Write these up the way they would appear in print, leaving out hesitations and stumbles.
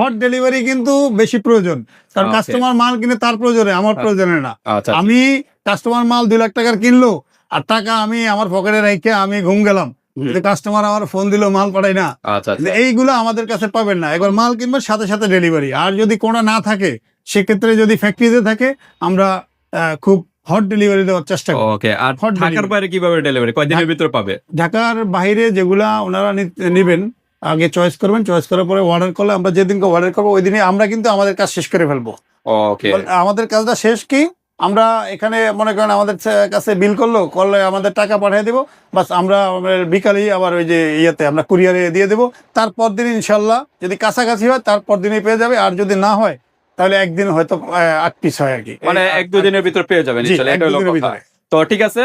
Hot delivery কিন্তু বেশি প্রয়োজন, কারণ কাস্টমার মাল কিনে তার প্রয়োজনে, আমার প্রয়োজনে না। আমি কাস্টমার মাল 2 লাখ টাকার কিনলো আর টাকা আমি আমার পকেটে রেখে আমি ঘুম গেলাম, কাস্টমার আমার ফোন দিল মাল পাঠাই না, এইগুলো আমাদের কাছে পাবেন না। একবার মাল কিনবেন সাথে সাথে ডেলিভারি। আর যদি কোনো না থাকে সেক্ষেত্রে যদি ফ্যাক্টরিতে থাকে আমরা খুব হট ডেলিভারি দেওয়ার চেষ্টা করি। ওকে, আর ঢাকার বাইরে কিভাবে ডেলিভারি কয়দিনের ভিতর পাবে? ঢাকার বাইরে যেগুলা ওনারা নেবেন আগে চয়েস করবেন, চয়েস করার পরে অর্ডার করলে আমরা যেদিনকে অর্ডার করবো ওই দিনে আমরা কিন্তু আমাদের কাজ শেষ করে ফেলবো। ওকে, আমাদের কাজটা শেষ কি, আমরা এখানে মনে করেন আমাদের কাছে বিল করলে আমাদের টাকা পাঠিয়ে দেবো, বাস আমরা বিকালেই আবার ওই যে ইয়েতে আমরা কুরিয়ারে দিয়ে দেবো। তারপর দিন ইনশাল্লাহ যদি কাছাকাছি হয় তারপর দিনই পেয়ে যাবে, আর যদি না হয় তাহলে একদিন হয়তো 8 পিস হয় আর কি, মানে 1-2 দিনের ভিতর পেয়ে যাবেন ইনশাআল্লাহ। এটা হলো কথা। তো ঠিক আছে,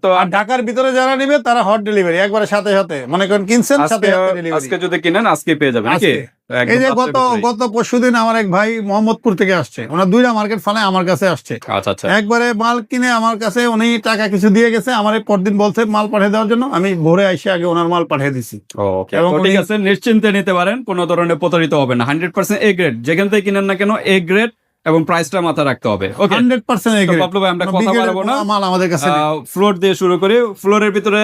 তো আর ঢাকার ভিতরে যারা নেবে তারা হট ডেলিভারি একবারে সাথে সাথে, মনে করেন কিনছেন সাথে সাথে ডেলিভারি। আজকে যদি কিনেন আজকে পেয়ে যাবেন নাকি? এই যে গত পরশুদিন আমার এক ভাই মোহাম্মদপুর থেকে আসছে, ওনার 2টা মার্কেট ফালে আমার কাছে আসছে। আচ্ছা আচ্ছা, একবারে মাল কিনে আমার কাছে উনি টাকা কিছু দিয়ে গেছে, আমার পরদিন বলছে মাল পাঠিয়ে দেওয়ার জন্য, আমি ভোরে এসে আগে ওনার মাল পাঠিয়ে দিছি। ওকে, এবং ঠিক আছে, নিশ্চিন্তে নিতে পারেন, কোনো ধরনের প্রতারিত হবে না। 100% এ গ্রেড, যেখান থেকে কিনেন না কেন এ গ্রেড, এবং প্রাইসটা মাথায় রাখতে হবে। ওকে, 100% এ গ্রেড। বাবলু ভাই আমরা কথা বলবো না, মাল আমাদের কাছে ফ্লোর দিয়ে শুরু করি। ফ্লোরের ভিতরে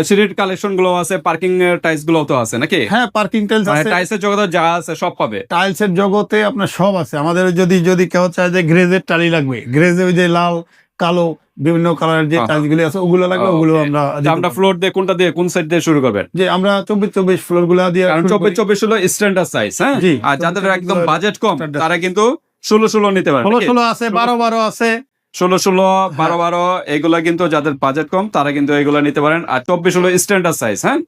সিরিট কালেকশন গুলো আছে, পার্কিং টাইলস গুলো তো আছে নাকি? হ্যাঁ, পার্কিং টাইলস আছে, টাইলসের জগতে যা আছে সব পাবে। টাইলসের জগতে আপনার সব আছে আমাদের। যদি কেউ চায় যে গ্রেজের টালি লাগবে, গ্রেজে ওই যে লাল কালো বিভিন্ন কালারের যে টাইলস গুলো আছে ওগুলো লাগবে, ওগুলো আমরা ফ্লোর দিয়ে কোনটা দিয়ে কোন সাইড দিয়ে শুরু করবেন? যে আমরা 24 ফ্লোর গুলা দিয়ে, কারণ 24 হলো স্ট্যান্ডার্ড সাইজ। হ্যাঁ, আর যাদের একদম বাজেট কম তারা কিন্তু 16 নিতে পারে, 16 আছে, 12 আছে, 16, 12 এগুলা কিন্তু যাদের বাজেট কম তারা কিন্তু এগুলা নিতে পারেন। আর 24 হলো স্ট্যান্ডার্ড সাইজ। হ্যাঁ,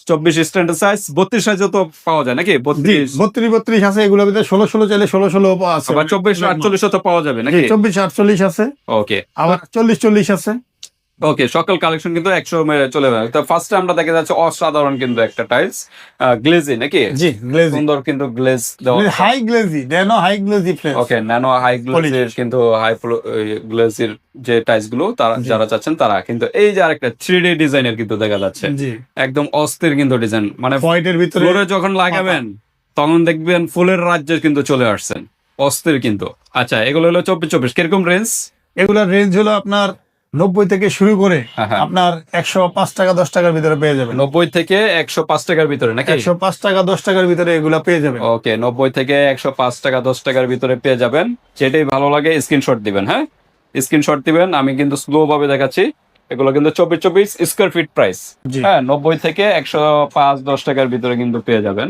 24 স্ট্যান্ডার্ড সাইজ। 32 সাইজও তো পাওয়া যায় নাকি? 32 আছে, এগুলোর ভিতরে 16 চাইলে 16 আছে, আবার 24 48 তো পাওয়া যাবে নাকি? 24 48 আছে, ওকে, আবার 40 আছে। ওকে, সকল কালেকশন কিন্তু 100 চলে যাবে। তো ফার্স্টে আমরা দেখে যাচ্ছে অসাধারণ কিন্তু একটা টাইলস, গ্লেজি নাকি? জি, গ্লেজি, সুন্দর কিন্তু গ্লেজ দেওয়া, high glazy, nano high glazy ফ্লেস। ওকে, ন্যানো হাই গ্লেজের কিন্তু হাই গ্লেজের যে টাইলস গুলো তারা যারা চাচ্ছেন তারা কিন্তু এই যে আরেকটা 3D ডিজাইনের কিন্তু দেখা যাচ্ছে, একদম অস্থির কিন্তু ডিজাইন, মানে হোয়াইটের ভিতরে ফ্লোরে যখন লাগাবেন তখন দেখবেন ফুলের রাজ্যে কিন্তু চলে আসছেন, অস্থির কিন্তু। আচ্ছা, এগুলো হলো 24 কিরকম রেঞ্জ? এগুলোর রেঞ্জ হলো আপনার 90 থেকে শুরু করে আপনার 105 টাকা 10 টাকার ভিতরে পেয়ে যাবেন। 90 থেকে 105 টাকার ভিতরে নাকি? 105 টাকা 10 টাকার ভিতরে এগুলা পেয়ে যাবেন। ওকে, 90 থেকে 105 টাকা 10 টাকার ভিতরে পেয়ে যাবেন। যেটাই ভালো লাগে স্ক্রিনশট দিবেন। হ্যাঁ, স্ক্রিনশট দিবেন, আমি কিন্তু স্লো ভাবে দেখাচ্ছি। এগুলো কিন্তু 24 স্কয়ার ফিট প্রাইস। হ্যাঁ, 90 থেকে 105 10 টাকার ভিতরে কিন্তু পেয়ে যাবেন।